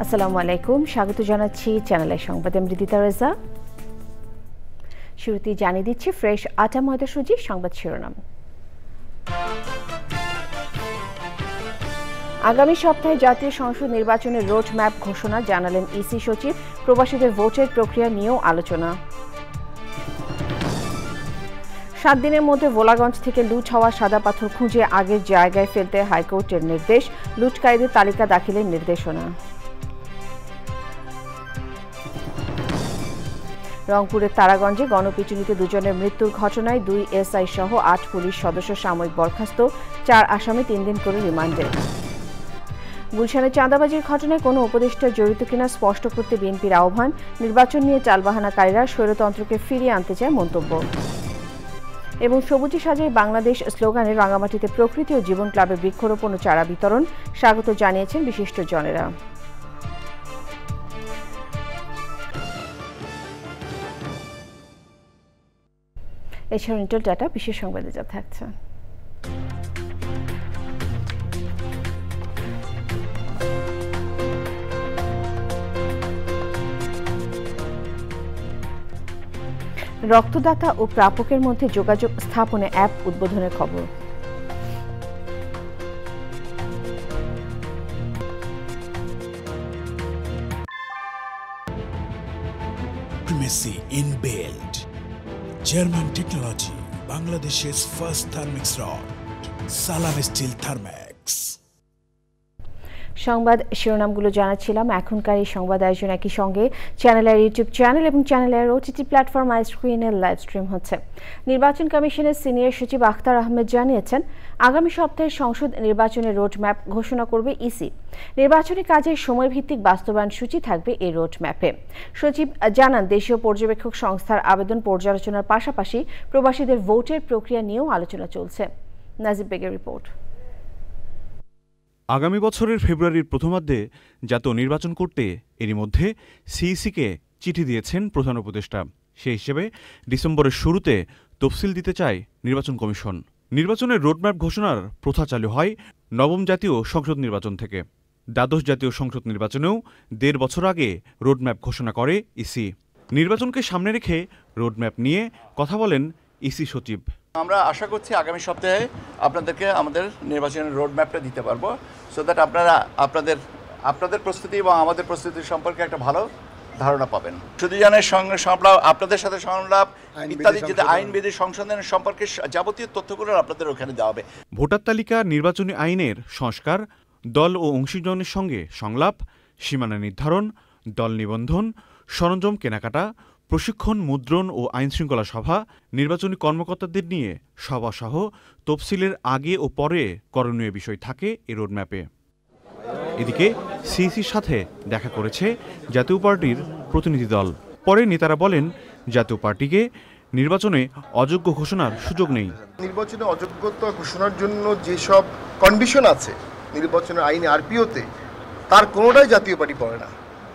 আসসালামু আলাইকুম, স্বাগত জানাচ্ছি চ্যানেলের সংবাদে মৃদিতা রেজা। শুরুতেই জানিয়ে দিচ্ছি ফ্রেশ আটা ময়দা সুজি সংবাদ শিরোনাম। আগামী সপ্তাহে জাতীয় সংসদ নির্বাচনের রোড ম্যাপ ঘোষণা জানালেন ইসি সচিব। প্রবাসীদের ভোটের প্রক্রিয়া নিয়েও আলোচনা। 7 দিনের মধ্যে ভোলাগঞ্জ থেকে লুট হওয়া সাদা পাথর খুঁজে আগের জায়গায় ফেলতে হাইকোর্টের নির্দেশ। লুটকারীদের তালিকা দাখিলের নির্দেশনা। রংপুরের তারাগঞ্জে গণপিটুনিতে দুজনের মৃত্যুর ঘটনায় 2 এসআই সহ 8 পুলিশ সদস্য সাময়িক বরখাস্ত, 4 আসামি 3 দিন করে রিমান্ডে। গুলশানে চাঁদাবাজির ঘটনায় কোনো উপদেষ্টা জড়িত কিনা স্পষ্ট করতে বিএনপির আহ্বান। নির্বাচন নিয়ে টালবাহানাকারীরা স্বৈরতন্ত্রকে ফিরিয়ে আনতে চায় মন্তব্য। এবং সবুজে সাজাই বাংলাদেশ স্লোগানে রাঙামাটিতে প্রকৃতি ও জীবন ক্লাবে বৃক্ষরোপণ ও চারা বিতরণ। স্বাগত জানিয়েছেন বিশিষ্টজনেরা। এছাড়া ইন্টার ডাটা বিশেষ সংবাদে যা থাকছে। রক্তদাতা ও প্রাপকের মধ্যে যোগাযোগ স্থাপনে অ্যাপ উদ্বোধনের খবর। Primacy inbuilt. German technology, Bangladesh's first thermix rod, Salam Steel Thermax. সংবাদ শিরোনামগুলো জানাচ্ছিলাম। এখনকার এই সংবাদ আয়োজন একই সঙ্গে চ্যানেলের ইউটিউব চ্যানেল এবং চ্যানেলের ওটিটি প্ল্যাটফর্ম আইস্ক্রিনের লাইভ স্ট্রিম হচ্ছে। নির্বাচন কমিশনের সিনিয়র সচিব আখতার আহমেদ জানিয়েছেন, আগামী সপ্তাহে সংসদ নির্বাচনের রোডম্যাপ ঘোষণা করবে ইসি। নির্বাচনী কাজের সময়ভিত্তিক বাস্তবায়ন সূচি থাকবে এই রোডম্যাপে। সচিব জানান, দেশীয় পর্যবেক্ষক সংস্থার আবেদন পর্যালোচনার পাশাপাশি প্রবাসীদের ভোটের প্রক্রিয়া নিয়েও আলোচনা চলছে। নাজিব বেগের রিপোর্ট। আগামী বছরের ফেব্রুয়ারির প্রথমার্ধে জাতীয় নির্বাচন করতে এরই মধ্যে সিইসিকে চিঠি দিয়েছেন প্রধান উপদেষ্টা। সেই হিসেবে ডিসেম্বরের শুরুতে তফসিল দিতে চায় নির্বাচন কমিশন। নির্বাচনের রোডম্যাপ ঘোষণার প্রথা চালু হয় নবম জাতীয় সংসদ নির্বাচন থেকে। দ্বাদশ জাতীয় সংসদ নির্বাচনেও 1.5 বছর আগে রোডম্যাপ ঘোষণা করে ইসি। নির্বাচনকে সামনে রেখে রোডম্যাপ নিয়ে কথা বলেন ইসি সচিব। আমরা আশা করছি আগামী সপ্তাহে আপনাদেরকে আমাদের নির্বাচনের রোডম্যাপটা দিতে পারবো, সো দ্যাট আপনারা আপনাদের প্রস্তুতি এবং আমাদের প্রস্তুতি সম্পর্কে একটা ভালো ধারণা পাবেন। সুদীজনের সঙ্গে সংলাপ, আপনাদের সাথে সংলাপ ইত্যাদি যেটা আইনবিধি সংশোধনের সম্পর্কে যাবতীয় তথ্যগুলো আপনাদের ওখানে দেওয়া হবে। ভোটার তালিকা, নির্বাচনী আইনের সংস্কার, দল ও অংশীজনের সঙ্গে সংলাপ, সীমানা নির্ধারণ, দল নিবন্ধন, সরঞ্জাম কেনাকাটা, প্রশিক্ষণ, মুদ্রণ ও আইনশৃঙ্খলা সভা, নির্বাচনী কর্মকর্তাদের নিয়ে সভাসহ তফসিলের আগে ও পরে করণীয় বিষয় থাকে এই রোডম্যাপে। এদিকে সিইসির সাথে দেখা করেছে জাতীয় পার্টির প্রতিনিধি দল। পরে নেতারা বলেন, জাতীয় পার্টিকে নির্বাচনে অযোগ্য ঘোষণার সুযোগ নেই। নির্বাচনে অযোগ্যতা ঘোষণার জন্য যেসব কন্ডিশন আছে নির্বাচনের আইনে, আরপিওতে, তার কোনোটাই জাতীয় পার্টি পড়ে না।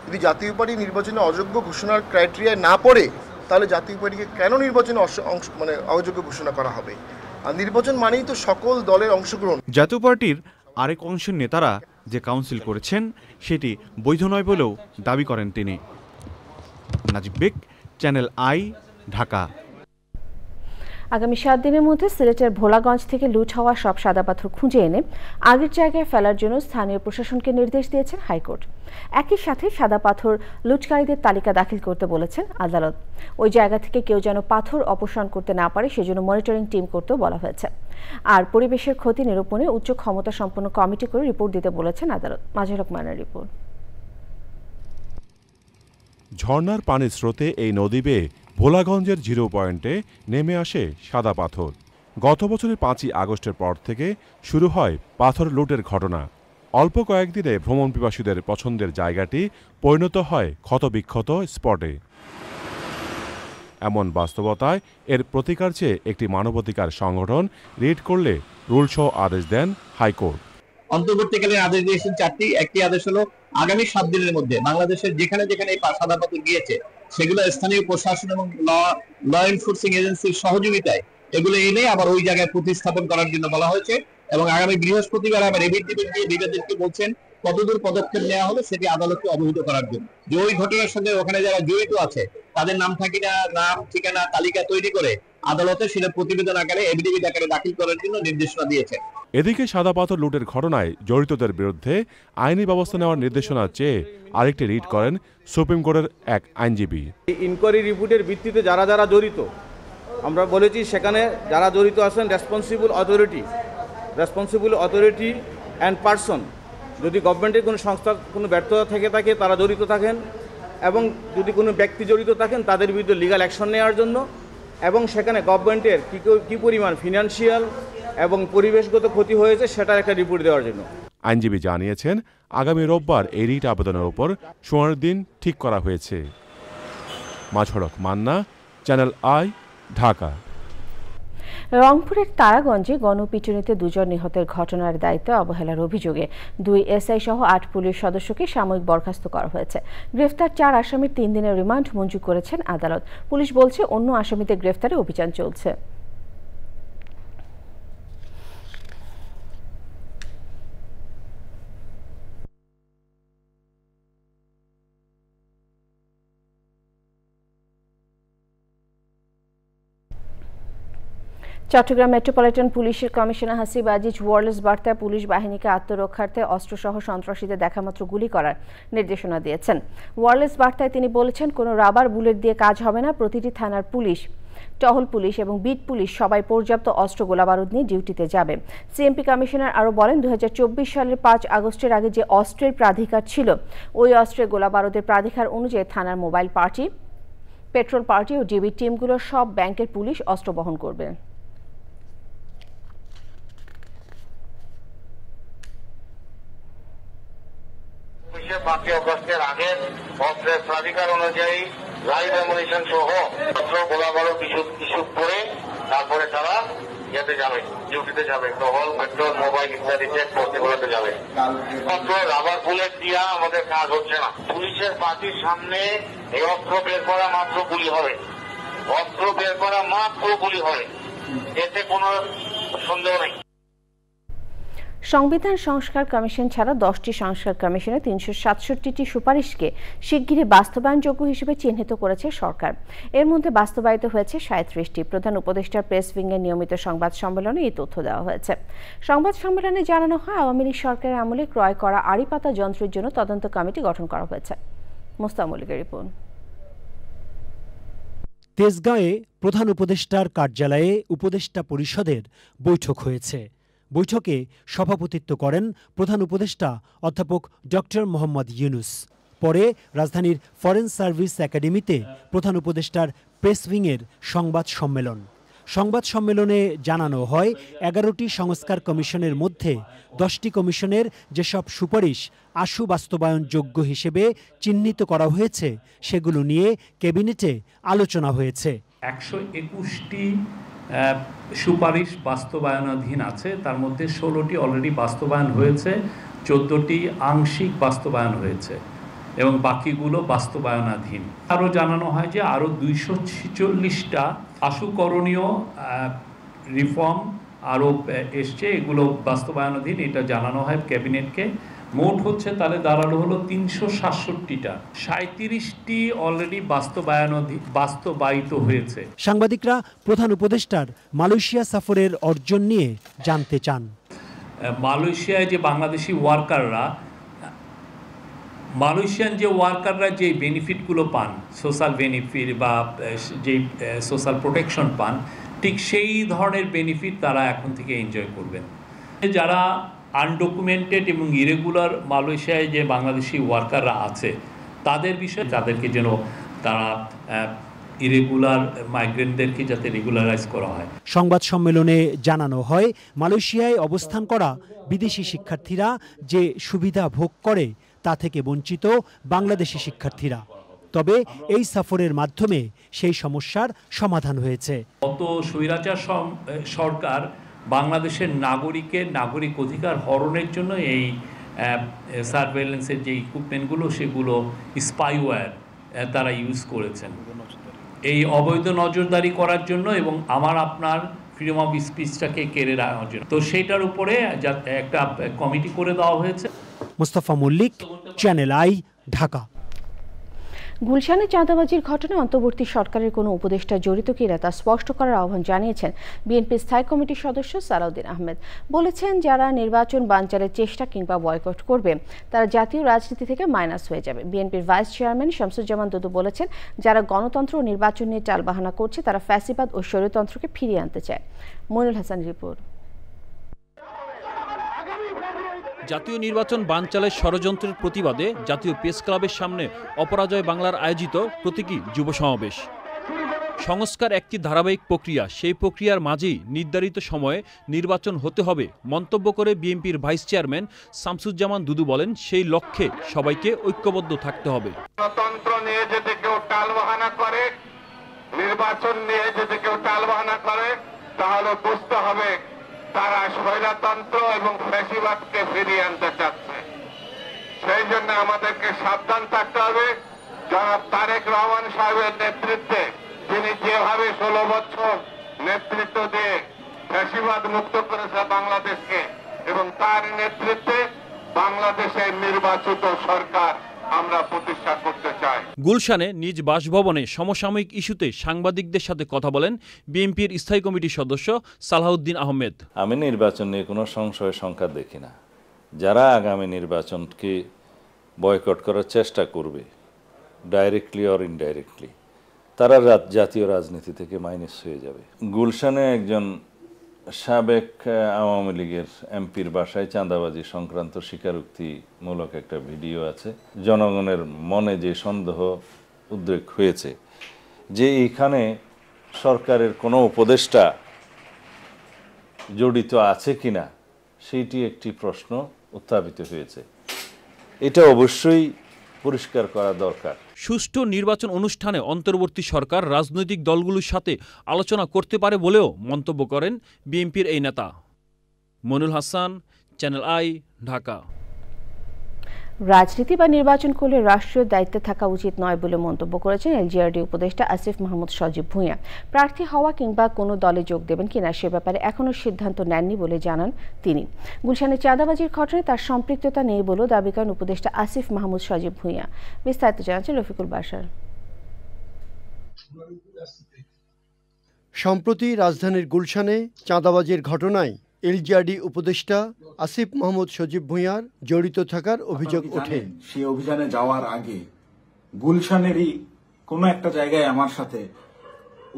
যদি জাতীয় পার্টি নির্বাচনে অযোগ্য ঘোষণার ক্রাইটেরিয়ায় না পড়ে, তাহলে জাতীয় পার্টিকে কেন নির্বাচনে অযোগ্য ঘোষণা করা হবে? আর নির্বাচন মানেই তো সকল দলের অংশগ্রহণ। জাতীয় পার্টির আরেক অংশের নেতারা যে কাউন্সিল করেছেন সেটি বৈধ নয় বলেও দাবি করেন তিনি। নাজিব বেগ, চ্যানেল আই, ঢাকা। আগামী 7 দিনের মধ্যে সিলেটের ভোলাগঞ্জ থেকে লুট হওয়া সব সাদা পাথর খুঁজে এনে আগের জায়গায় ফেলার জন্য স্থানীয় প্রশাসনকে নির্দেশ দিয়েছেন হাইকোর্ট। একই সাথে সাদা পাথর লুটকারীদের তালিকা দাখিল করতে বলেছেন আদালত। ওই জায়গা থেকে কেউ যেন পাথর অপসারণ করতে না পারে সেজন্য মনিটরিং টিম করতেও বলা হয়েছে। আর পরিবেশের ক্ষতি নিরূপণে উচ্চ ক্ষমতা সম্পন্ন কমিটি করে রিপোর্ট দিতে বলেছেন আদালত। মাজহার রহমানের রিপোর্ট। ঝর্ণার পানির স্রোতে এই নদী বেয়ে ভোলাগঞ্জের 0 পয়েন্টে নেমে আসে সাদা পাথর। গত বছরের 5ই আগস্টের পর থেকে শুরু হয় পাথর লুটের ঘটনা। অল্প কয়েকদিনে ভ্রমণ পিপাসুদের পছন্দের জায়গাটি পরিণত হয় ক্ষতবিক্ষত স্পটে। এমন বাস্তবতায় এর প্রতিকার চেয়ে একটি মানবাধিকার সংগঠন রিট করলে রুলসহ আদেশ দেন হাইকোর্ট। অন্তর্বর্তীকালীন আদেশ দিয়েছেন 4টি। একটি আদেশ হলো আগামী 7 দিনের মধ্যে বাংলাদেশের যেখানে যেখানে এই সাদা পাথর গিয়েছে সেগুলো স্থানীয় প্রশাসন এবং ল এনফোর্সিং এজেন্সির সহযোগিতায় এগুলো এনে আবার ওই জায়গায় প্রতিস্থাপন করার জন্য বলা হয়েছে। এবং আগামী বৃহস্পতিবার আবার রেভিড দিবেন দিয়ে বিবাদীদেরকে বলছেন কতদূর পদক্ষেপ নেওয়া হলো সেটি আদালতকে অবহিত করার জন্য, যে ওই ঘটনার সঙ্গে ওখানে যারা জড়িত আছে তাদের নাম ঠিকানা তালিকা তৈরি করে আদালতে সেটা প্রতিবেদন আকারে এফিডেভিট আকারে দাখিল করার জন্য নির্দেশনা দিয়েছে। এদিকে সাদা পাথর লুটের ঘটনায় জড়িতদের বিরুদ্ধে আইনি ব্যবস্থা নেওয়ার নির্দেশনা চেয়ে আরেকটি রিট করেন সুপ্রিম কোর্টের এক আইনজীবী। ইনকোয়ারি রিপোর্টের ভিত্তিতে যারা যারা জড়িত, আমরা বলেছি সেখানে যারা জড়িত আছেন রেসপন্সিবল অথরিটি অ্যান্ড পারসন, যদি গভর্নমেন্টের কোনো সংস্থার কোনো ব্যর্থতা থেকে থাকে তারা জড়িত থাকেন, এবং যদি কোনো ব্যক্তি জড়িত থাকেন তাদের বিরুদ্ধে লিগ্যাল অ্যাকশন নেওয়ার জন্য, এবং সেখানে গভর্নমেন্টের কী পরিমাণ ফিনান্সিয়াল এবং পরিবেশগত ক্ষতি হয়েছে সেটার একটা রিপোর্ট দেওয়ার জন্য। আইনজীবী জানিয়েছেন আগামী রোববার এই রিট আবেদনের উপর শুনানির দিন ঠিক করা হয়েছে। মাঝড়ক মান্না, চ্যানেল আই, ঢাকা। রংপুরের তারাগঞ্জে গণপিটুনিতে 2 জন নিহতের ঘটনার দায়িত্বে অবহেলার অভিযোগে 2 এসআই সহ 8 পুলিশ সদস্যকে সাময়িক বরখাস্ত করা হয়েছে। গ্রেফতার 4 আসামির 3 দিনের রিমান্ড মঞ্জুর করেছেন আদালত। পুলিশ বলছে অন্য আসামিদের গ্রেফতারে অভিযান চলছে। চট্টগ্রাম মেট্রোপলিটন পুলিশের কমিশনার হাসিব আজিজ ওয়ারলেস বার্তায় পুলিশ বাহিনীকে আত্মরক্ষার্থে অস্ত্রসহ সন্ত্রাসীদের দেখামাত্র গুলি করার নির্দেশনা দিয়েছেন। ওয়ারলেস বার্তায় তিনি বলেছেন, কোনো রাবার বুলেট দিয়ে কাজ হবে না। প্রতিটি থানার পুলিশ, টহল পুলিশ এবং বিট পুলিশ সবাই পর্যাপ্ত অস্ত্র গোলাবারুদ নিয়ে ডিউটিতে যাবে। সিএমপি কমিশনার আরও বলেন, 2024 সালের 5 আগস্টের আগে যে অস্ত্রের প্রাধিকার ছিল, ওই অস্ত্রের গোলাবারুদের প্রাধিকার অনুযায়ী থানার মোবাইল পার্টি, পেট্রোল পার্টি ও ডিবি টিমগুলোর সব ব্যাংকের পুলিশ অস্ত্র বহন করবে। 5 আগস্টের আগে অস্ত্রের প্রাধিকার অনুযায়ী লাইভ অ্যামুনিশন সহ অস্ত্র গোলাবারুদ ইস্যু করে তারপরে তারা যাবে, ডিউটিতে যাবে, টহল, পেট্রোল, মোবাইল ইত্যাদি চেক পোস্টগুলোতে যাবে। অস্ত্র রাবার বুলেট দিয়া আমাদের কাজ হচ্ছে না। পুলিশের পার্টির সামনে এই অস্ত্র বের করা মাত্র গুলি হবে, অস্ত্র বের করা মাত্র গুলি হবে, এতে কোনো সন্দেহ নেই। সংবিধান সংস্কার কমিশন ছাড়া 10টি সংস্কার কমিশনের 367টি সুপারিশকে শিগগিরই বাস্তবায়নযোগ্য হিসেবে চিহ্নিত করেছে সরকার। এর মধ্যে বাস্তবায়িত হয়েছে 37টি। প্রধান উপদেষ্টার প্রেস উইংয়ের নিয়মিত সংবাদ সম্মেলনে এই তথ্য দেওয়া হয়েছে। সংবাদ সম্মেলনে জানানো হয়, আওয়ামী লীগ সরকারের আমলে ক্রয় করা আড়ি পাতা যন্ত্রের জন্য তদন্ত কমিটি গঠন করা হয়েছে। মোস্তাক মল্লিকের রিপোর্ট। তেজগাঁয়ে প্রধান উপদেষ্টার কার্যালয়ে উপদেষ্টা পরিষদের বৈঠক হয়েছে। বৈঠকে সভাপতিত্ব করেন প্রধান উপদেষ্টা অধ্যাপক ডক্টর মোহাম্মদ ইউনুস। পরে রাজধানীর ফরেন সার্ভিস একাডেমিতে প্রধান উপদেষ্টার প্রেস উইংয়ের সংবাদ সম্মেলন। সংবাদ সম্মেলনে জানানো হয়, 11টি সংস্কার কমিশনের মধ্যে 10টি কমিশনের যেসব সুপারিশ আশু বাস্তবায়নযোগ্য হিসেবে চিহ্নিত করা হয়েছে সেগুলো নিয়ে ক্যাবিনেটে আলোচনা হয়েছে। 121টি সুপারিশ বাস্তবায়নাধীন আছে, তার মধ্যে 16টি অলরেডি বাস্তবায়ন হয়েছে, 14টি আংশিক বাস্তবায়ন হয়েছে এবং বাকিগুলো বাস্তবায়নাধীন। আরও জানানো হয় যে আরও 246টা আশুকরণীয় রিফর্ম আরও এসছে, এগুলো বাস্তবায়নাধীন, এটা জানানো হয় ক্যাবিনেটকে। মোট হচ্ছে তাহলে দাঁড়ালো হলো 367টা, 37টি অলরেডি বাস্তবায়িত হয়েছে। সাংবাদিকরা প্রধান উপদেষ্টার মালয়েশিয়া সফরের অর্জন নিয়ে জানতে চান। মালয়েশিয়ায় যে বাংলাদেশি মালয়েশিয়ান যে ওয়ার্কাররা যে বেনিফিটগুলো পান, সোশ্যাল বেনিফিট বা যেই সোশ্যাল প্রোটেকশন পান, ঠিক সেই ধরনের বেনিফিট তারা এখন থেকে এনজয় করবেন। যারা আনডকুমেন্টেড এবং ইরেগুলার মালয়েশিয়ায় যে বাংলাদেশি ওয়ার্কাররা আছে তাদের বিষয়ে তাদেরকে যেন তারা ইরেগুলার মাইগ্রেন্টদেরকে যাতে রেগুলারাইজ করা হয়। সংবাদ সম্মেলনে জানানো হয়, মালয়েশিয়ায় অবস্থান করা বিদেশি শিক্ষার্থীরা যে সুবিধা ভোগ করে তা থেকে বঞ্চিত বাংলাদেশি শিক্ষার্থীরা। তবে এই সফরের মাধ্যমে সেই সমস্যার সমাধান হয়েছে। গত স্বৈরাচার সরকার বাংলাদেশের নাগরিক অধিকার হরণের জন্য এই সার্ভেলেন্সের যে ইকুইপমেন্টগুলো সেগুলো স্পাইওয়্যার তারা ইউজ করেছেন এই অবৈধ নজরদারি করার জন্য এবং আপনার ফ্রিডম অফ স্পিচটাকে কেড়ে নেওয়ার জন্য। তো সেইটার উপরে একটা কমিটি করে দেওয়া হয়েছে। Mostafa Mallik, channel I, Dhaka. গুলশানে চাঁদাবাজির ঘটনায় অন্তর্বর্তী সরকারের কোনো উপদেষ্টা জড়িত কিনা তা স্পষ্ট করার আহ্বান জানিয়েছেন বিএনপি স্থায়ী কমিটির সদস্য সালাউদ্দিন আহমেদ। বলেছেন, যারা নির্বাচন বানচালের চেষ্টা কিংবা বয়কট করবে তারা জাতীয় রাজনীতি থেকে মাইনাস হয়ে যাবে। বিএনপির ভাইস চেয়ারম্যান শামসুজ্জামান দুদু বলেছেন, যারা গণতন্ত্র ও নির্বাচন নিয়ে টালবাহানা করছে তারা ফ্যাসিবাদ ও স্বৈরতন্ত্রকে ফিরিয়ে আনতে চায়। মইনুল হাসান রিপোর্ট। জাতীয় নির্বাচন বানচালের ষড়যন্ত্রের প্রতিবাদে জাতীয় প্রেস ক্লাবের সামনে অপরাজয় বাংলার আয়োজিত প্রতীকী যুব সমাবেশ। সংস্কার একটি ধারাবাহিক প্রক্রিয়া, সেই প্রক্রিয়ার মাঝেই নির্ধারিত সময়ে নির্বাচন হতে হবে মন্তব্য করে বিএনপির ভাইস চেয়ারম্যান শামসুজ্জামান দুদু বলেন, সেই লক্ষ্যে সবাইকে ঐক্যবদ্ধ থাকতে হবে। গণতন্ত্র নিয়ে যদি কেউ টালবাহানা করে, নির্বাচন নিয়ে যদি কেউ টালবাহানা করে, তাহলে বুঝতে হবে তারা স্বৈরতন্ত্র এবং ফ্যাসিবাদকে ফিরিয়ে আনতে চাচ্ছে। সেই জন্য আমাদেরকে সাবধান থাকতে হবে। জনাব তারেক রহমান সাহেবের নেতৃত্বে তিনি যেভাবে 16 বছর নেতৃত্ব দিয়ে ফ্যাসিবাদ মুক্ত করেছে বাংলাদেশকে, এবং তার নেতৃত্বে বাংলাদেশের নির্বাচিত সরকার আমরা প্রতিষ্ঠা করতে চাই। গুলশানে নিজ বাসভবনে সমসাময়িক ইস্যুতে সাংবাদিকদের সাথে কথা বলেন বিএনপির স্থায়ী কমিটির সদস্য সালাউদ্দিন আহমেদ। আমি নির্বাচন নিয়ে কোনো সংশয় সংখ্যা দেখি না। যারা আগামী নির্বাচনকে বয়কট করার চেষ্টা করবে ডাইরেক্টলি অর ইনডাইরেক্টলি, তারা জাতীয় রাজনীতি থেকে মাইনাস হয়ে যাবে। গুলশানে একজন সাবেক আওয়ামী লীগের এমপির বাসায় চাঁদাবাজি সংক্রান্ত স্বীকারোক্তিমূলক একটা ভিডিও আছে। জনগণের মনে যে সন্দেহ উদ্রেক হয়েছে যে এখানে সরকারের কোনো উপদেষ্টা জড়িত আছে কিনা, সেইটি একটি প্রশ্ন উত্থাপিত হয়েছে। এটা অবশ্যই পরিষ্কার করা দরকার। সুষ্ঠু নির্বাচন অনুষ্ঠানে অন্তর্বর্তী সরকার রাজনৈতিক দলগুলোর সাথে আলোচনা করতে পারে বলেও মন্তব্য করেন বিএনপির এই নেতা। Moinul Hasan, channel I, Dhaka. রাজনীতি বা নির্বাচন করলে রাষ্ট্রীয় দায়িত্বে থাকা উচিত নয় বলে মন্তব্য করেছেন এলজিআরডি উপদেষ্টা আসিফ মাহমুদ সজীব ভূঁইয়া। প্রার্থী হওয়া কিংবা কোনো দলে যোগ দেবেন কিনা সে ব্যাপারে এখনও সিদ্ধান্ত নেননি বলে জানান তিনি। গুলশানে চাঁদাবাজির ঘটনায় তার সম্পৃক্ততা নেই বলেও দাবি করেন উপদেষ্টা আসিফ মাহমুদ সজীব ভূঁইয়া। বিস্তারিত জানাচ্ছেন রফিকুল বাশার। সম্প্রতি রাজধানীর গুলশানে চাঁদাবাজির ঘটনায় এলজিআরডি উপদেষ্টা আসিফ মাহমুদ সজীব ভূঁইয়ার জড়িত থাকার অভিযোগ ওঠে। সেই অভিযানে যাওয়ার আগে গুলশানেরই কোনো একটা জায়গায় আমার সাথে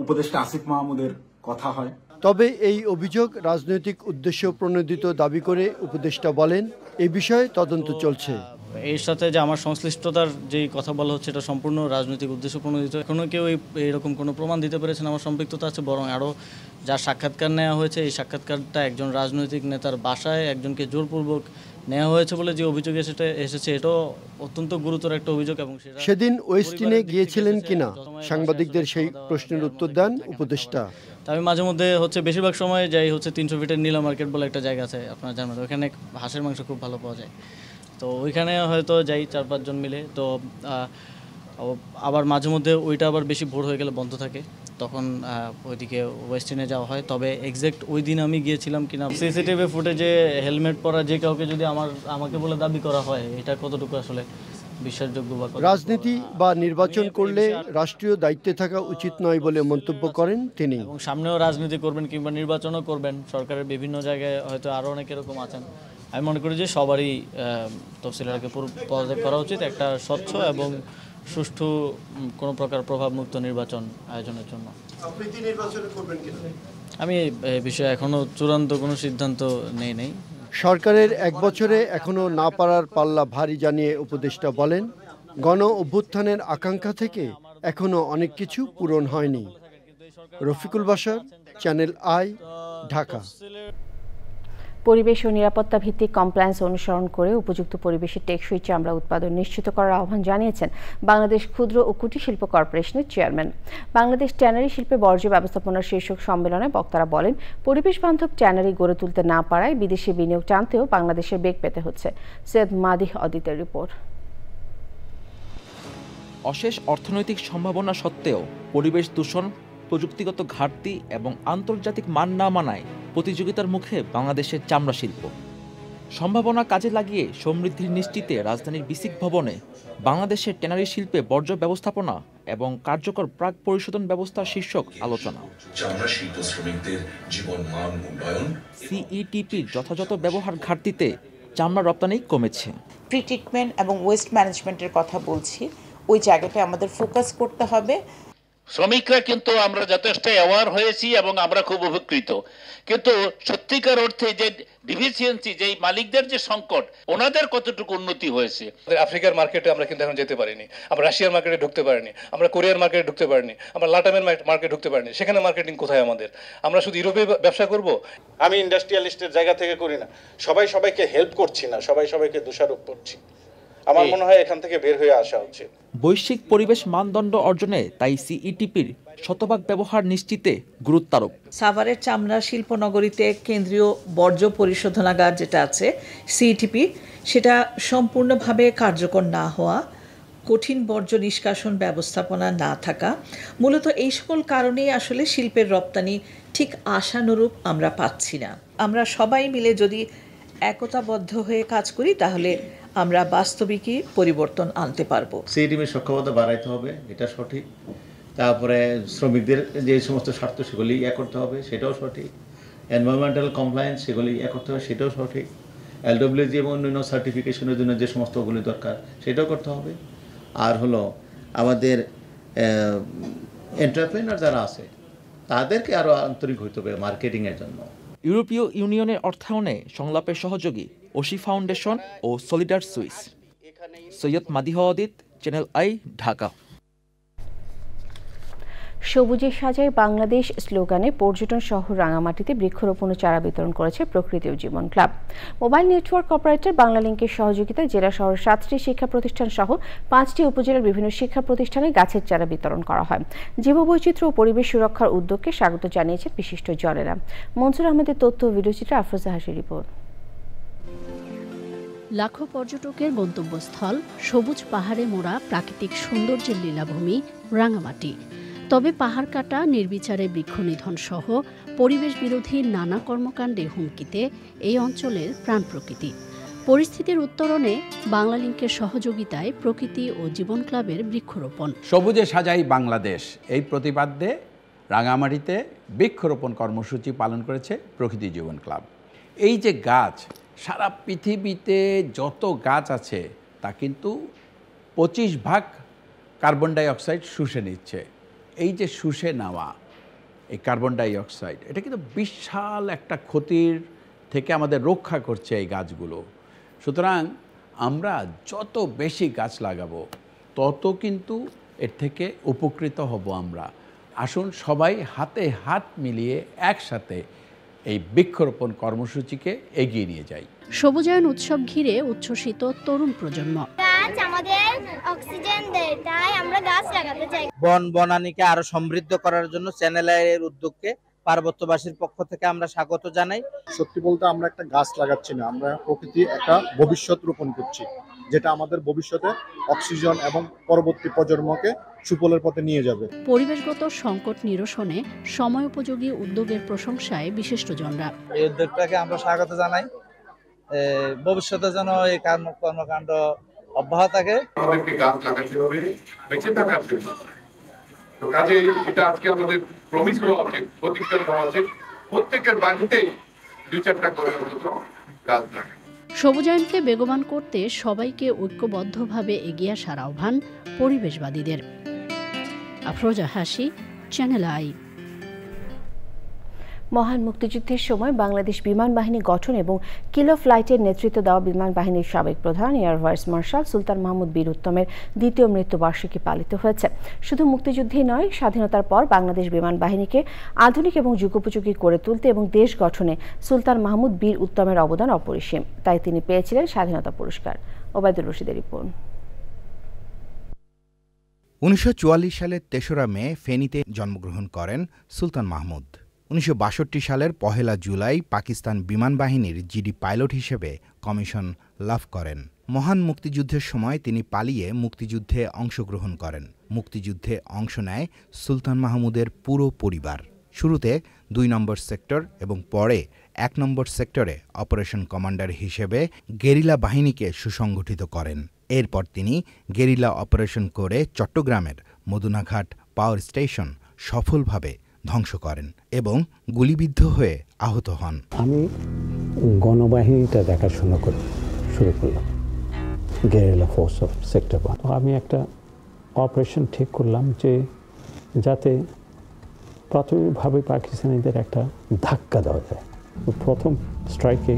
উপদেষ্টা আসিফ মাহমুদের কথা হয়। তবে এই অভিযোগ রাজনৈতিক উদ্দেশ্য প্রণোদিত দাবি করে উপদেষ্টা বলেন, এই বিষয়ে তদন্ত চলছে। এর সাথে যে আমার সংশ্লিষ্টতার যেই কথা বলা হচ্ছে এটা সম্পূর্ণ রাজনৈতিক উদ্দেশ্য প্রণোদিত। এখনো কেউ এরকম কোনো প্রমাণ দিতে পেরেছেন আমার সম্পৃক্ততা আছে, বরং আরও যা সাক্ষাৎকার নেওয়া হয়েছে এই সাক্ষাৎকারটা একজন রাজনৈতিক নেতার বাসায় একজনকে জোরপূর্বক নেওয়া হয়েছে বলে যে অভিযোগ এসেছে এটাও অত্যন্ত গুরুতর একটা অভিযোগ। এবং সেদিন ওয়েস্টিনে গিয়েছিলেন কিনা সাংবাদিকদের সেই প্রশ্নের উত্তর দেন উপদেষ্টা। আমি মাঝে মধ্যে বেশিরভাগ সময় যাই 300 ফিটের নীলা মার্কেট বলে একটা জায়গা আছে আপনারা জানেন, ওখানে হাঁসের মাংস খুব ভালো পাওয়া যায়। তো ওইখানে হয়তো যাই 4-5 জন মিলে। তো আবার মাঝে মধ্যে ওইটা আবার বেশি ভোর হয়ে গেলে বন্ধ থাকে, তখন ওইদিকে ওয়েস্টিনে যাওয়া হয়। তবে এক্স্যাক্ট ওই দিন আমি গিয়েছিলাম কিনা সিসিটিভি ফুটেজে হেলমেট পরা যে কাউকে যদি আমাকে বলে দাবি করা হয়, এটা কতটুকু আসলে বিশ্বাসযোগ্য? রাজনীতি বা নির্বাচন করলে রাষ্ট্রীয় দায়িত্বে থাকা উচিত নয় বলে মন্তব্য করেন তিনি। এবং সামনেও রাজনীতি করবেন কিংবা নির্বাচনও করবেন, সরকারের বিভিন্ন জায়গায় হয়তো আরও অনেক এরকম আছেন। আমি মনে করি যে সবারই তফসিলদারকে পদত্যাগ করা উচিত একটা স্বচ্ছ এবং সুষ্ঠু কোনো প্রকার প্রভাবমুক্ত নির্বাচন আয়োজনের জন্য। আমি এই বিষয়ে এখনো চূড়ান্ত কোনো সিদ্ধান্ত নেই। সরকারের 1 বছরে এখনো না পারার পাল্লা ভারী জানিয়ে উপদেষ্টা বলেন, গণ অভ্যুত্থানের আকাঙ্ক্ষা থেকে এখনো অনেক কিছু পূরণ হয়নি। Rafiqul Bashar, channel I, Dhaka. পরিবেশ ও নিরাপত্তা ভিত্তিক কমপ্লায়েন্স অনুসরণ করে উপযুক্ত পরিবেশে টেকসই চামড়া উৎপাদন নিশ্চিত করার আহ্বান জানিয়েছেন বাংলাদেশ ক্ষুদ্র ও কুটির শিল্প কর্পোরেশনের চেয়ারম্যান। বাংলাদেশ ট্যানারি শিল্পে বর্জ্য ব্যবস্থাপনার শীর্ষক সম্মেলনে বক্তারা বলেন, পরিবেশ বান্ধব ট্যানারি গড়ে তুলতে না পারায় বিদেশি বিনিয়োগ টানতেও বাংলাদেশের বেগ পেতে হচ্ছে। সৈয়দ মাদিহ অদিতের রিপোর্ট। অশেষ অর্থনৈতিক সম্ভাবনা সত্ত্বেও পরিবেশ দূষণ, প্রযুক্তিগত ঘাটতি এবং আন্তর্জাতিক মান না মানায় প্রতিযোগিতার মুখে বাংলাদেশের চামড়া শিল্প। সম্ভাবনা কাজে লাগিয়ে সমৃদ্ধির নিশ্চিতে রাজধানীর বিসিক ভবনে বাংলাদেশের ট্যানারি শিল্পে বর্জ্য ব্যবস্থাপনা এবং কার্যকর প্রাক পরিশোধন ব্যবস্থা শীর্ষক আলোচনা। চামড়া শিল্প শ্রমিকদের জীবন মান উন্নয়ন। সিইটিপির যথাযথ ব্যবহার ঘাটতিতে চামড়া রপ্তানি কমেছে। প্রি ট্রিটমেন্ট এবং ওয়েস্ট ম্যানেজমেন্টের কথা বলছি, ওই জায়গাটায় আমাদের ফোকাস করতে হবে। শ্রমিকরা কিন্তু আমরা যথেষ্ট অ্যাওয়ার হয়েছি এবং আমরা খুব উপকৃত, কিন্তু সত্যিকার অর্থে যে ডিফিসিয়েন্সি, যে মালিকদের যে সংকট, ওনাদের কতটুকু উন্নতি হয়েছে। আফ্রিকার মার্কেটে আমরা কিন্তু এখন যেতে পারিনি, আমরা রাশিয়ার মার্কেটে ঢুকতে পারিনি, আমরা কোরিয়ার মার্কেটে ঢুকতে পারিনি, আমরা লাটামের মার্কেটে ঢুকতে পারিনি। সেখানে মার্কেটিং কোথায় আমাদের? আমরা শুধু ইউরোপে ব্যবসা করব? আমি ইন্ডাস্ট্রিয়ালিস্টের জায়গা থেকে করি না, সবাইকে হেল্প করছি না, সবাইকে দোষারোপ করছি। আমার মনে হয় এখান থেকে বের হয়ে আসা উচিত। বৈশ্বিক পরিবেশ মানদণ্ড অর্জনে তাই সিইটিপির শতভাগ ব্যবহার নিশ্চিতে গুরুত্বারোপ। সাভারের চামড়া শিল্পনগরীতে কেন্দ্রীয় বর্জ্য পরিশোধনাগার যেটা আছে সিইটিপি, সেটা সম্পূর্ণভাবে কার্যকর না হওয়া, কঠিন বর্জ্য নিষ্কাশন ব্যবস্থাপনা না থাকা, মূলত এই সকল কারণেই আসলে শিল্পের রপ্তানি ঠিক আশানুরূপ আমরা পাচ্ছি না। আমরা সবাই মিলে যদি একতাবদ্ধ হয়ে কাজ করি তাহলে আমরা বাস্তবিকই পরিবর্তন আনতে পারবো। সিইটিপির সক্ষমতা বাড়াইতে হবে, এটা সঠিক। তারপরে শ্রমিকদের যে সমস্ত স্বার্থ সেগুলি করতে হবে, সেটাও সঠিক। এনভায়রনমেন্টাল কমপ্লায়েন্স সেগুলি করতে হবে, সেটাও সঠিক। LWG এবং অন্যান্য সার্টিফিকেশনের জন্য যে সমস্তগুলি দরকার সেটাও করতে হবে। আর হলো আমাদের এন্টারপ্রেনার যারা আছে তাদেরকে আরও আন্তরিক হইতে হবে মার্কেটিংয়ের জন্য। ইউরোপীয় ইউনিয়নের অর্থায়নে সংলাপের সহযোগী ওশি ফাউন্ডেশন ও Solidar Suisse. Syed Madih Adit, channel I, Dhaka. সবুজে সাজায় বাংলাদেশ স্লোগানে পর্যটন শহর রাঙামাটিতে বৃক্ষরোপণ ও চারা বিতরণ করেছে প্রকৃতি ও জীবন ক্লাব। মোবাইল নেটওয়ার্ক অপারেটর বাংলালিংকের সহযোগিতায় জেলা শহরের 7টি শিক্ষা প্রতিষ্ঠান সহ 5টি উপজেলার বিভিন্ন শিক্ষা প্রতিষ্ঠানে গাছের চারা বিতরণ করা হয়। জীববৈচিত্র্য ও পরিবেশ সুরক্ষার উদ্যোগকে স্বাগত জানিয়েছেন বিশিষ্ট জনেরা। মনসুর আহমেদের তথ্য ও ভিডিওচিত্রে আফরোজা হাসির রিপোর্ট। লাখো পর্যটকের গন্তব্যস্থল সবুজ পাহাড়ে মোড়া প্রাকৃতিক সৌন্দর্যের লীলাভূমি রাঙামাটি। তবে পাহাড় কাটা, নির্বিচারে বৃক্ষনিধন সহ পরিবেশ বিরোধী নানা কর্মকাণ্ডে হুমকিতে এই অঞ্চলের প্রাণ প্রকৃতি। পরিস্থিতির উত্তরণে বাংলালিংকের সহযোগিতায় প্রকৃতি ও জীবন ক্লাবের বৃক্ষরোপণ। সবুজে সাজাই বাংলাদেশ এই প্রতিপাদ্যে রাঙামাটিতে বৃক্ষরোপণ কর্মসূচি পালন করেছে প্রকৃতি জীবন ক্লাব। এই যে গাছ, সারা পৃথিবীতে যত গাছ আছে তা কিন্তু 25% কার্বন ডাই অক্সাইড শুষে নিচ্ছে। এই যে শুষে নেওয়া এই কার্বন ডাই অক্সাইড, এটা কিন্তু বিশাল একটা ক্ষতির থেকে আমাদের রক্ষা করছে এই গাছগুলো। সুতরাং আমরা যত বেশি গাছ লাগাবো তত কিন্তু এর থেকে উপকৃত হব আমরা। আসুন সবাই হাতে হাত মিলিয়ে একসাথে এই বৃক্ষরোপণ কর্মসূচিকে এগিয়ে নিয়ে যাই। সবুজায়ন উৎসব ঘিরে উচ্ছ্বসিত তরুণ প্রজন্ম। গাছ আমাদের অক্সিজেন দেয়, তাই আমরা গাছ লাগাতে চাই। বনানীকে আরো সমৃদ্ধ করার জন্য চ্যানেল এর উদ্যোগকে পার্বত্যবাসীর পক্ষ থেকে আমরা স্বাগত জানাই। সত্যি বলতে আমরা একটা গাছ লাগাচ্ছি না, আমরা প্রকৃতি একটা ভবিষ্যৎ রোপণ করছি, যেটা আমাদের ভবিষ্যতে অক্সিজেন এবং পরবর্তী প্রজন্মকে সুফলের পথে নিয়ে যাবে। পরিবেশগত সংকট নিরসনে সময়োপযোগী উদ্যোগের প্রশংসায় বিশিষ্টজনরা। এই উদ্যোগটাকে আমরা স্বাগত জানাই। ভবিষ্যতে যেন এই কর্মকাণ্ড অব্যাহত থাকে। আমাদেরকে গাছ লাগাতে হবে বেঁচে থাকার জন্য। তো কাজে এটা আজকে আমাদের প্রমিস হওয়া উচিত, প্রতিজ্ঞা হওয়া উচিত, প্রত্যেকের বাড়িতেই 2-4টা করে গাছ লাগানো। সবুজায়নকে বেগবান করতে সবাইকে ঐক্যবদ্ধভাবে এগিয়ে আসার আহ্বান পরিবেশবাদীদের। আফরোজা হাসি, চ্যানেল আই। মহান মুক্তিযুদ্ধের সময় বাংলাদেশ বিমান বাহিনী গঠন এবং কিল ফ্লাইটের নেতৃত্ব দেওয়া বিমান বাহিনীর সাবেক প্রধান এয়ার ভাইস মার্শাল সুলতান মাহমুদ বীর উত্তমের 2য় মৃত্যুবার্ষিকী পালিত হয়েছে। শুধু মুক্তিযুদ্ধেই নয়, স্বাধীনতার পর বাংলাদেশ বিমান বাহিনীকে আধুনিক এবং যুগোপযোগী করে তুলতে এবং দেশ গঠনে সুলতান মাহমুদ বীর উত্তমের অবদান অপরিসীম। তাই তিনি পেয়েছিলেন স্বাধীনতা পুরস্কার। ওবায়দুল রশিদের রিপোর্ট। 1944 সালের 3রা মে ফেনীতে জন্মগ্রহণ করেন সুলতান মাহমুদ। 1962 সালের 1 জুলাই পাকিস্তান বিমান বাহিনীর জিডি পাইলট হিসেবে কমিশন লাভ করেন। মহান মুক্তিযুদ্ধের সময় তিনি পালিয়ে মুক্তিযুদ্ধে অংশগ্রহণ করেন। মুক্তিযুদ্ধে অংশ নেয় সুলতান মাহমুদের পুরো পরিবার। শুরুতে 2 নম্বর সেক্টর এবং পরে 1 নম্বর সেক্টরে অপারেশন কমান্ডার হিসেবে গেরিলা বাহিনীকে সুসংগঠিত করেন। এরপর তিনি গেরিলা অপারেশন করে চট্টগ্রামের মদুনাঘাট পাওয়ার স্টেশন সফলভাবে ধ্বংস করেন এবং গুলিবিদ্ধ হয়ে আহত হন। আমি গণবাহিনীটা দেখাশোনা করে শুরু করলাম, গেরিলা ফোর্স অফ সেক্টর 1। আমি একটা অপারেশন ঠিক করলাম যে যাতে প্রাথমিকভাবে পাকিস্তানিদের একটা ধাক্কা দেওয়া যায়। প্রথম স্ট্রাইকে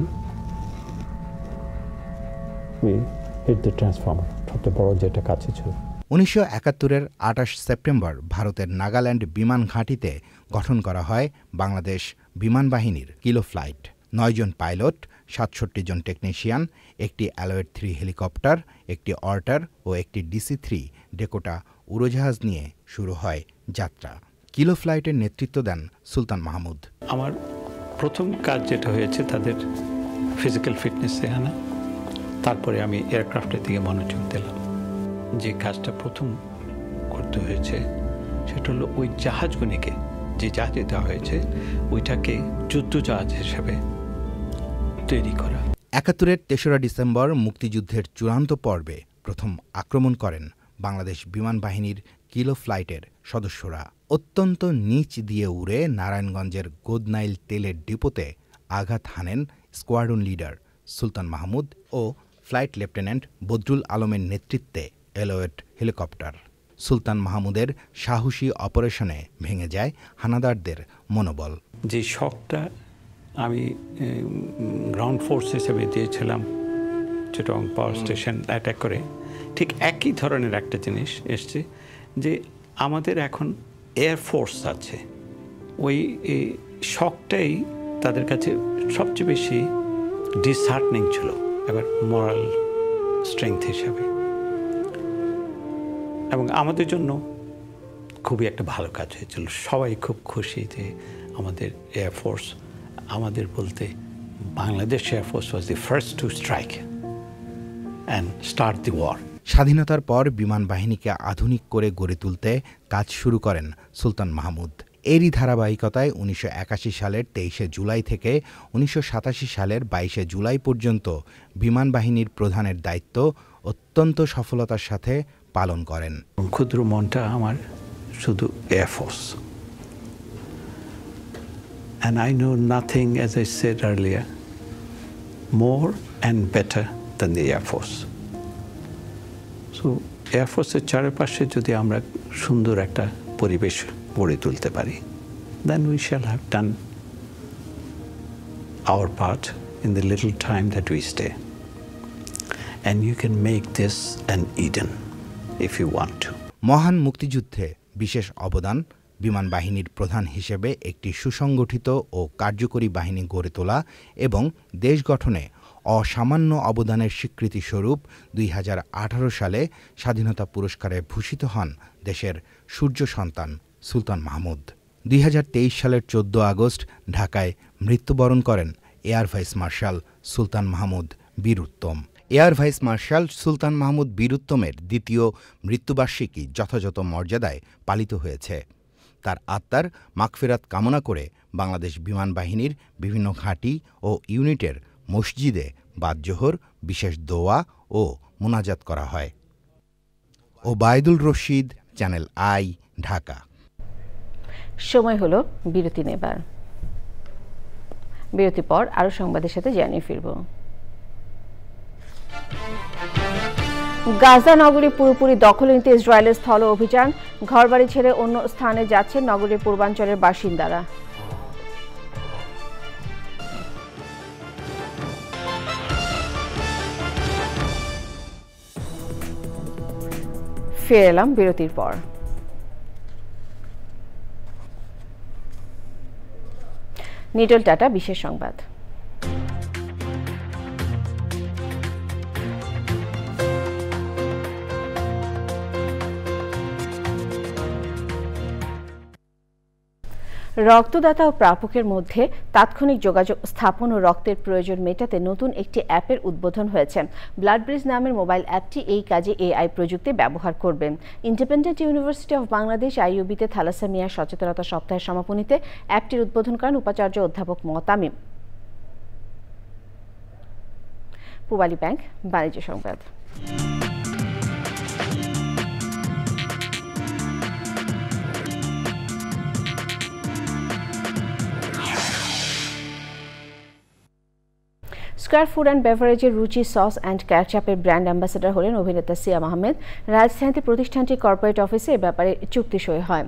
হিট দ্য ট্রান্সফর্মার, সবচেয়ে বড় যেটা কাছে ছিল। 1971-এর 28 সেপ্টেম্বর ভারতের নাগাল্যান্ড বিমান ঘাঁটিতে গঠন করা হয় বাংলাদেশ বিমান বাহিনীর কিলো ফ্লাইট। 9 জন পাইলট, 67 জন টেকনিশিয়ান, একটি অ্যালোয়েড 3 হেলিকপ্টার, একটি অর্টার ও একটি DC-3 ডেকোটা উড়োজাহাজ নিয়ে শুরু হয় যাত্রা। কিলো ফ্লাইটের নেতৃত্ব দেন সুলতান মাহমুদ। আমার প্রথম কাজ যেটা হয়েছে তাদের ফিজিক্যাল ফিটনেস দেখানো, তারপরে আমি এয়ারক্রাফটের দিকে মনোযোগ দিলাম। যে কাজটা প্রথম করতে হয়েছে সেটা হলো ওই জাহাজগুলিকে, যে জাহাজে দেওয়া হয়েছে ওইটাকে যুদ্ধ জাহাজ হিসেবে তৈরি করা। 71-এর 3রা ডিসেম্বর মুক্তিযুদ্ধের চূড়ান্ত পর্বে প্রথম আক্রমণ করেন বাংলাদেশ বিমান বাহিনীর কিলো ফ্লাইটের সদস্যরা। অত্যন্ত নিচ দিয়ে উড়ে নারায়ণগঞ্জের গোদনাইল তেলের ডিপোতে আঘাত হানেন স্কোয়াড্রন লিডার সুলতান মাহমুদ ও ফ্লাইট লেফটেন্যান্ট বদরুল আলমের নেতৃত্বে এলোয়েড হেলিকপ্টার। সুলতান মাহমুদের সাহসী অপারেশনে ভেঙে যায় হানাদারদের মনোবল। যে শকটা আমি গ্রাউন্ড ফোর্স হিসেবে দিয়েছিলাম চিটাগং পাওয়ার স্টেশন অ্যাটাক করে, ঠিক একই ধরনের একটা জিনিস এসছে যে আমাদের এখন এয়ারফোর্স আছে। ওই শকটাই তাদের কাছে সবচেয়ে বেশি ডিসহার্টনিং ছিল, এবার মোরাল স্ট্রেংথ হিসাবে, এবং আমাদের জন্য খুবই একটা ভালো কাজ হয়েছিল। সবাই খুব খুশি যে আমাদের এয়ারফোর্স, আমাদের বলতে Bangladesh air force was the first to strike and start the war. স্বাধীনতার পর বিমান বাহিনীকে আধুনিক করে গড়ে তুলতে কাজ শুরু করেন সুলতান মাহমুদ। এরই ধারাবাহিকতায় 1981 সালের 23শে জুলাই থেকে 1987 সালের 22শে জুলাই পর্যন্ত বিমান বাহিনীর প্রধানের দায়িত্ব অত্যন্ত সফলতার সাথে পালন করেন। ক্ষুদ্র মনটা আমার শুধু air force, and I know nothing, as I said earlier, more and better than the Air Force. So Air Force's চারপাশে যদি আমরা সুন্দর একটা পরিবেশ গড়ে তুলতে পারি, then we shall have done our part in the little time that we stay. And you can make this an Eden if you want to. মহান মুক্তিযুদ্ধে বিশেষ অবদান, বিমান বাহিনীর প্রধান হিসেবে একটি সুসংগঠিত ও কার্যকরী বাহিনী গড়ে তোলা এবং দেশ গঠনে অসামান্য অবদানের স্বীকৃতিস্বরূপ 2018 সালে স্বাধীনতা পুরস্কারে ভূষিত হন দেশের সূর্য সন্তান সুলতান মাহমুদ। 2023 সালের 14 আগস্ট ঢাকায় মৃত্যুবরণ করেন এয়ার ভাইস মার্শাল সুলতান মাহমুদ বীর উত্তম। এয়ার ভাইস মার্শাল সুলতান মাহমুদ বীর উত্তমের দ্বিতীয় মৃত্যুবার্ষিকী যথাযথ মর্যাদায় পালিত হয়েছে। তার আত্মার মাগফিরাত কামনা করে বাংলাদেশ বিমান বাহিনীর বিভিন্ন ঘাঁটি ও ইউনিটের মসজিদে বাদ-জোহর, বিশেষ দোয়া ও মোনাজাত করা হয়। Obaidul Rashid, channel I, Dhaka. সময় হলো বিরতি নেবার। বিরতির পর আরও সংবাদের সাথে জানিয়ে ফিরব। গাজা নগরী পুরোপুরি দখলে নিতে ইসরায়েলের স্থল অভিযান, ঘরবাড়ি ছেড়ে অন্য স্থানে যাচ্ছেন নগরীর পূর্বাঞ্চলের বাসিন্দারা। ফিরে এলাম বিরতির পর। নিটল টাটা বিশেষ সংবাদ। রক্তদাতা ও প্রাপকের মধ্যে তাৎক্ষণিক যোগাযোগ স্থাপন ও রক্তের প্রয়োজন মেটাতে নতুন একটি অ্যাপের উদ্বোধন হয়েছে। ব্লাড ব্রিজ নামের মোবাইল অ্যাপটি এই কাজে এআই প্রযুক্তি ব্যবহার করবে। ইন্ডিপেন্ডেন্ট ইউনিভার্সিটি অফ বাংলাদেশ আইইউবিতে থ্যালাসেমিয়া সচেতনতা সপ্তাহের সমাপনীতে অ্যাপটির উদ্বোধন করেন উপাচার্য অধ্যাপক তামিম। পূবালী ব্যাংক বাণিজ্য সংবাদ। স্কয়ার ফুড অ্যান্ড বেভারেজের রুচি সস অ্যান্ড ক্যাচআপের ব্র্যান্ড অ্যাম্বাসেডর হলেন অভিনেতা সিয়াম আহমেদ। রাজধানীতে প্রতিষ্ঠানটির কর্পোরেট অফিসে এ ব্যাপারে চুক্তি সই হয়।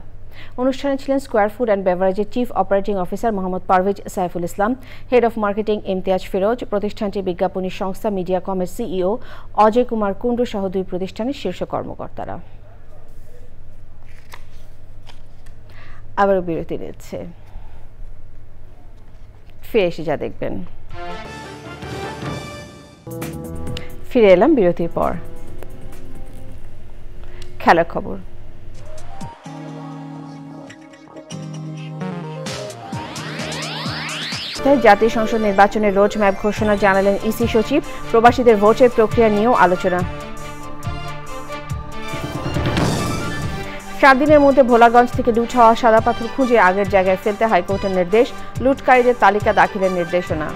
অনুষ্ঠানে ছিলেন স্কয়ার ফুড অ্যান্ড বেভারেজের chief operating officer Mohammad Parvez Saiful Islam, head of marketing Imtiaz Firoz, প্রতিষ্ঠানটির বিজ্ঞাপনী সংস্থা মিডিয়াকমের সিইও অজয় কুমার কুণ্ডু সহ দুই প্রতিষ্ঠানের শীর্ষ কর্মকর্তারা। আবারও বিরতি নিচ্ছে, ফিরে এসে যা দেখবেন। ফিরে এলাম বিরতির পর। খেলার খবর। জাতীয় সংসদ নির্বাচনের রোড ম্যাপ ঘোষণা জানালেন ইসি সচিব। প্রবাসীদের ভোটের প্রক্রিয়া নিয়েও আলোচনা। 7 দিনের মধ্যে ভোলাগঞ্জ থেকে লুট হওয়া সাদা পাথর খুঁজে আগের জায়গায় ফেলতে হাইকোর্টের নির্দেশ। লুটকারীদের তালিকা দাখিলের নির্দেশনা।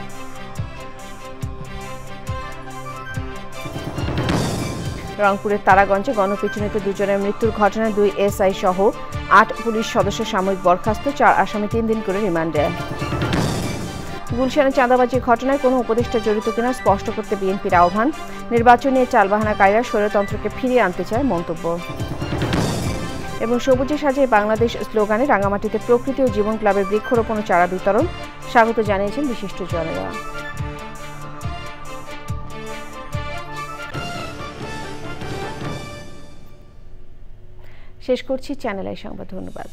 রংপুরের তারাগঞ্জে গণপিটুনিতে 2 জনের মৃত্যুর ঘটনায় 2 এসআই সহ 8 পুলিশ সদস্য সাময়িক বরখাস্ত, 4 আসামি 3 দিন করে রিমান্ডে। গুলশানে চাঁদাবাজির ঘটনায় কোনো উপদেষ্টা জড়িত কিনা স্পষ্ট করতে বিএনপির আহ্বান। নির্বাচন নিয়ে চালবাহানাকারীরা স্বৈরতন্ত্রকে ফিরিয়ে আনতে চায় মন্তব্য। এবং সবুজে সাজে বাংলাদেশ স্লোগানে রাঙামাটিতে প্রকৃতি ও জীবন ক্লাবের বৃক্ষরোপণ ও চারা বিতরণ। স্বাগত জানিয়েছেন বিশিষ্টজনেরা। শেষ করছি চ্যানেল আই সংবাদ। ধন্যবাদ।